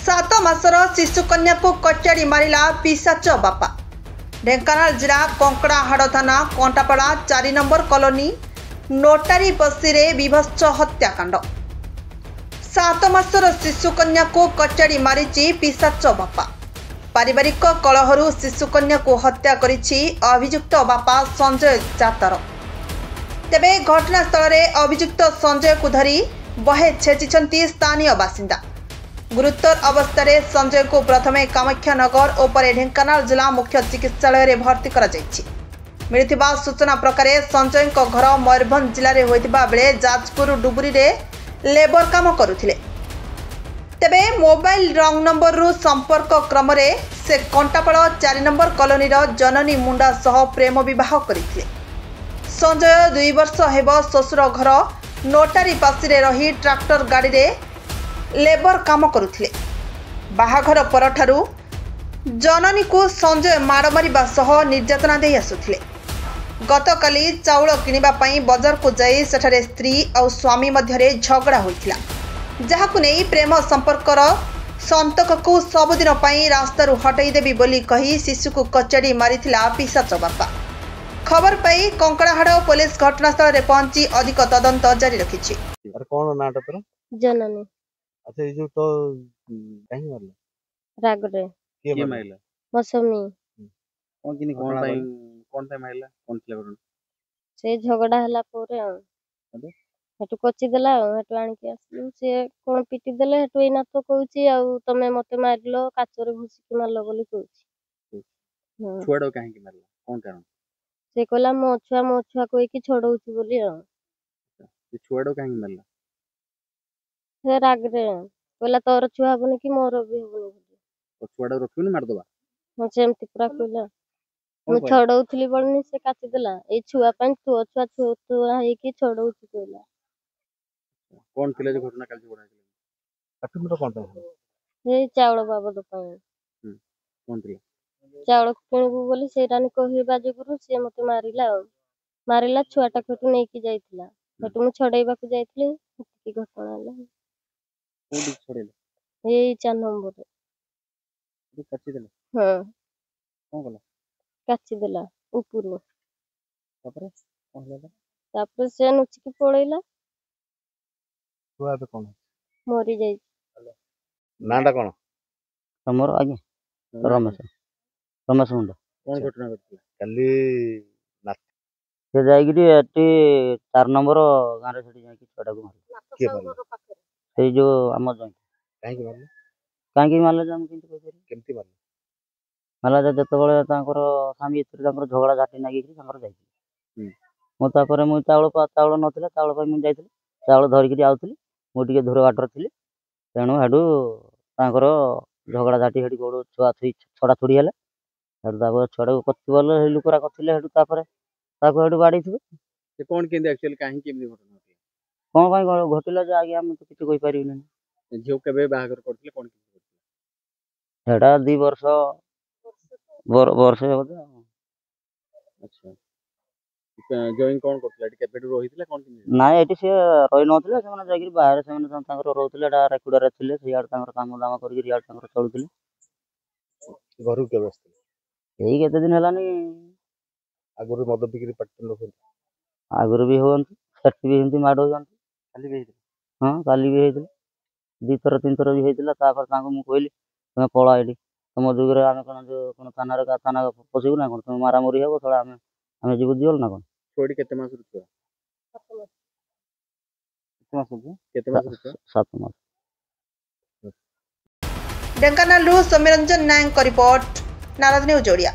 7 मासर शिशु कन्या को कचाड़ी मारिला पिशाच बापा। ढेंकानाल जिला कंकड़ाहाड़ थाना कंटापड़ा 4 नंबर कॉलोनी नोटारी बस्ती रे विभत्स हत्याकांड। 7 मासर शिशु कन्या को कचाड़ी मारिची पिशाच बापा। पारिवारिक कलहरु शिशु कन्या को हत्या करिछि अभियुक्त बापा संजय जातर। तेबे घटनास्थल रे अभियुक्त संजय को धरी बहे छेचिछंती स्थानीय बासिंदा। गुरुतर अवस्था संजय को प्रथमे कामाख्यानगर और पर ढेंकानाल जिला मुख्य चिकित्सालय रे भर्ती करा जायछि। मिलिथिबा सूचना प्रकार संजय घर मयूरभंज जिले में होइतिबा बेले जाजपुर डुबुरी रे लेबर काम करुथिले। तेबे मोबाइल रंग नंबर रु संपर्क क्रम रे से कंटापड़ा 4 नंबर कॉलोनी जननी मुंडा सह प्रेम विवाह करथिले। संजय 2 वर्ष हेबो ससुर घर नोटारी पासी रे रही ट्रैक्टर गाड़ी रे लेबर काम करुथिले। बाहाघर परठारु जननी को संजय माड़ मारिबा सह निर्यातना दे आसुथिले। गतकाली चाउल किनिबा पई बाजार को जाई सेठारे स्त्री और स्वामी मध्यरे झगड़ा होइथिला, जहाकु नै प्रेम संपर्कर संतक को सबुदिन पई रास्तारु हटाई देबी बोली कही शिशु को कचाड़ी मारिथिला पिशाच बापा। खबर पाई कंकड़ाहाड़ पुलिस घटनास्थल रे पहुंची अधिक तदंत जारी रखिछि। अरे कोन नाटा तोर जननी। अच्छा ये जो तो कहीं मारला राग रे के मारला मौसमी कोन किनी कोन टाइम मारला कोन फ्लेवर से झगड़ा हला पोरे अबे हेटु कोची देला हेटु आनी के आसलु से कोन पिटी देले हेटु इना तो कहूची आ तमे मते मारलो काचरे घुसी के मारलो बोली कहूची। छुआडो काहे के मारला कोन कारण से कहला मो छुआ कोई की छोड़ौची बोली आ ये छुआडो काहे के मारला से राग रे कहला तोर छुआ हबनी कि मोर भी हबनी तो छुआडो रखियो मार दबा हम सेमति पूरा कहला मु छोड़ौथली बोलनी से काची देला ए छुआ पन तो छुआ है कि छोड़ौची कहला कोन थिले जे घटना काल जे बडा काटु मरो कोन पे ए चावल बाबा दुकान कोन थिले चावल किणबू बोली सेरानी कहबा जगुरु से मते मारिला छुआटा कटु नै कि जाइथिला कटु मु छडैबा को जाइथिले की घटना हला कोडी छडेले ए 4 नंबर रे काची देले हां कोन गला काची देला ऊपर तापर से नुची की पळैला छुआ पे कोन मरि जाई नाडा कोन हमर आगे रमेश मुंडा कोन घटना घटला काली से जाइगिरी एटी 4 नंबर गारे छडी जाई कि छडा को मार के मारला से जो हम जाई काहे कि मारला हम किंतु कहरी केमती मारला मारला जते बळे तांकर स्वामी इत्र तांकर झगड़ा झाटी नागी कि तांकर जाई मो तापर मु चावल नथिला चावल पर मु जाईथिली चावल धरि कि आउथिली मु टिके धुर गाटर थिली तेणु हेडू तांकर झगड़ा झाटी हेडी गोड़ छुआ थई छडा थोड़ी हेले हेडू तापर छडा को कत्ति बोल हे लुकरा कथिले हेडू तापर ताको हेडू बाडी थिबे से कोन केंदे एक्चुअली काहे केमनी घटना होती कोन भाई घटिला जे आगे हम तो किछ कहि परिबिनी झियो केबे बाहागर करथिले कोन कि हेडा 2 वर्ष होता। अच्छा जॉइन कोन करथिला केबेडू रहिथिला कोन कि ना एटी से रहि नथिले से माने जागिर बाहर से माने तांकर रहउथिले डा रेकुडा रे थिले से यार तांकर काम दाम करि यार तांकर चलुथिले घरु के बसथिले एई केते दिन हलानी आगुरु मद बिक्री पटन लोक आगुरु भी होन सेट भी हिंदी माडो जन खाली भी हां काली भी हेतिले 2 थर 3 थर भी हेतिला तापर तांको मु कहली तुम पळा एडी तुम जुगरे आमे कोन जो कोन थाना रे का थाना पसिबु ना कोन तुम मारा मरी हेबो थोड़ा आमे जीव दियल ना कोन छोड़ी केते मास रुपया 7 मास ढेंकानाल सौम्यरंजन नायक रिपोर्ट नारद न्यूज ओडिया।